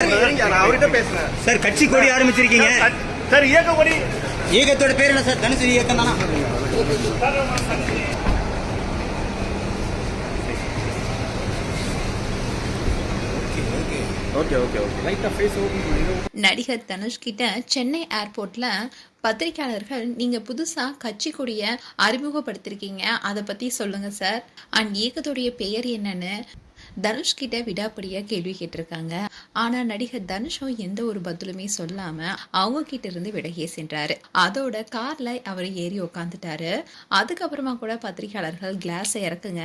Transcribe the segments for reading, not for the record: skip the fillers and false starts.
நான் அவர்கிட்ட பேசுறேன் சார். கட்சி கொடி ஆரம்பிச்சிருக்கீங்க சார். இயக்க கொடி இயக்கத்தோட பேர் என்ன சார்? தனுசு இயக்கம் தானா? நடிகர் தனுஷ் கிட்ட சென்னை ஏர்போர்ட்ல பத்திரிகையாளர்கள் நீங்க புதுசா கட்சி கொடிய அறிமுகப்படுத்திருக்கீங்க, அதை பத்தி சொல்லுங்க சார், அண்ட் இயக்கத்துடைய பெயர் என்னன்னு தனுஷ் கிட்ட விடாப்படியா கேள்வி கேட்டிருக்காங்க. ஆனா நடிகர் தனுஷும் எந்த ஒரு பதிலுமே சொல்லாம அவங்க கிட்ட இருந்து விலகியே சென்றாரு. அதோட கார்ல அவர் ஏறி உக்காந்துட்டாரு. அதுக்கப்புறமா கூட பத்திரிகையாளர்கள் கிளாஸை இறக்குங்க,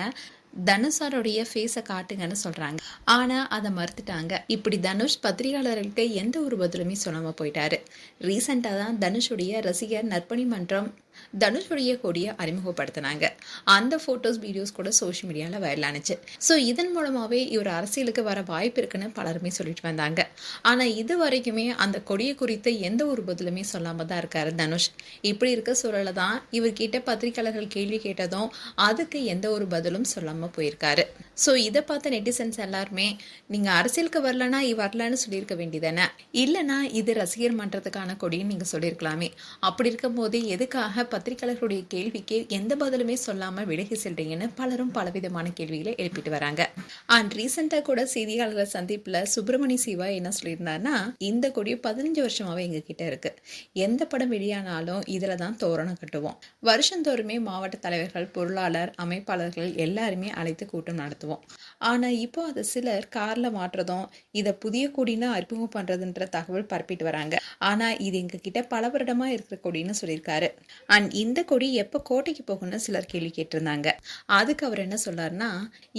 தனுஷாருடைய ஃபேஸை காட்டுங்கன்னு சொல்றாங்க. ஆனா அதை மறுத்துட்டாங்க. இப்படி தனுஷ் பத்திரிகையாளர்களுக்கு எந்த ஒரு பதிலுமே சொல்லாம போயிட்டாரு. ரீசெண்டா தான் தனுஷுடைய ரசிகர் நற்பணி மன்றம் தனுஷுடைய கொடியை அறிமுகப்படுத்தினாங்க. அந்த போட்டோஸ் வீடியோஸ் கூட சோஷியல் மீடியாவில் வைரல் ஆனிச்சு. ஸோ இதன் மூலமாகவே இவர் அரசியலுக்கு வர வாய்ப்பு இருக்குன்னு பலருமே சொல்லிட்டு வந்தாங்க. ஆனால் இது வரைக்குமே அந்த கொடியை குறித்து எந்த ஒரு பதிலுமே சொல்லாம தான் இருக்காரு தனுஷ். இப்படி இருக்க சூழல தான் இவர்கிட்ட பத்திரிகையாளர்கள் கேள்வி கேட்டதும் அதுக்கு எந்த ஒரு பதிலும் சொல்லாமல் போயிருக்காரு. ஸோ இதை பார்த்த நெட்டிசன்ஸ் எல்லாருமே நீங்கள் அரசியலுக்கு வரலன்னா வரலன்னு சொல்லியிருக்க வேண்டியதானே, இல்லைனா இது ரசிகர் மன்றத்துக்கான கொடின்னு நீங்கள் சொல்லியிருக்கலாமே. அப்படி இருக்கும் போது எதுக்காக பத்திரிகையாளர்களுடைய கேள்விக்கு எந்த பதிலுமே சொல்லாம விலகி செல்றீங்கன்னு பலரும் பலவிதமான கேள்விகளை எழுப்பிட்டு வராங்க. அண்ட் ரீசெண்டா கூட செய்தியாளர்கள் சந்திப்புல சுப்பிரமணிய சிவா என்ன சொல்லியிருந்தாருன்னா, இந்த கொடி 15 வருஷமாவே எங்க கிட்ட இருக்கு, எந்த படம் வெளியானாலும் இதுல தான் தோரணம் கட்டுவோம், வருஷந்தோறுமே மாவட்ட தலைவர்கள், பொருளாளர், அமைப்பாளர்கள் எல்லாருமே அழைத்து கூட்டம் நடத்துவோம். ஆனா இப்போ அது சிலர் கார்ல மாற்றுறதும் இதை புதிய கொடின்னு அறிமுகம் பண்றதுன்ற தகவல் பரப்பிட்டு வராங்க. ஆனா இது எங்க கிட்ட பல வருடமா இருக்கிற கொடின்னு சொல்லியிருக்காரு. அண்ட் இந்த கொடி எப்போ கோட்டைக்கு போகும்னு சிலர் கேள்வி கேட்டிருந்தாங்க. அதுக்கு அவர் என்ன சொல்லாருன்னா,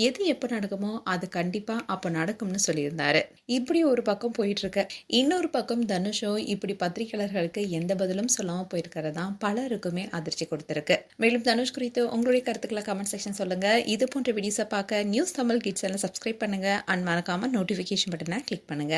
எது எப்போ நடக்குமோ அது கண்டிப்பா அப்போ நடக்கும்னு சொல்லியிருந்தாரு. இப்படி ஒரு பக்கம் போயிட்டு இருக்க, இன்னொரு பக்கம் தனுஷோ இப்படி பத்திரிகையாளர்களுக்கு எந்த பதிலும் சொல்லாம போயிருக்கிறதா பலருக்குமே அதிர்ச்சி கொடுத்திருக்கு. மேலும் தனுஷ் குறித்து உங்களுடைய கருத்துக்களை கமெண்ட் செக்ஷன் சொல்லுங்க. இது போன்ற வீடியோஸை பார்க்க நியூஸ் தமிழ் கிட்ஸ் சேனலை சப்ஸ்கிரைப் பண்ணுங்க அண்ட் மறக்காம நோட்டிஃபிகேஷன் பட்டனை கிளிக் பண்ணுங்க.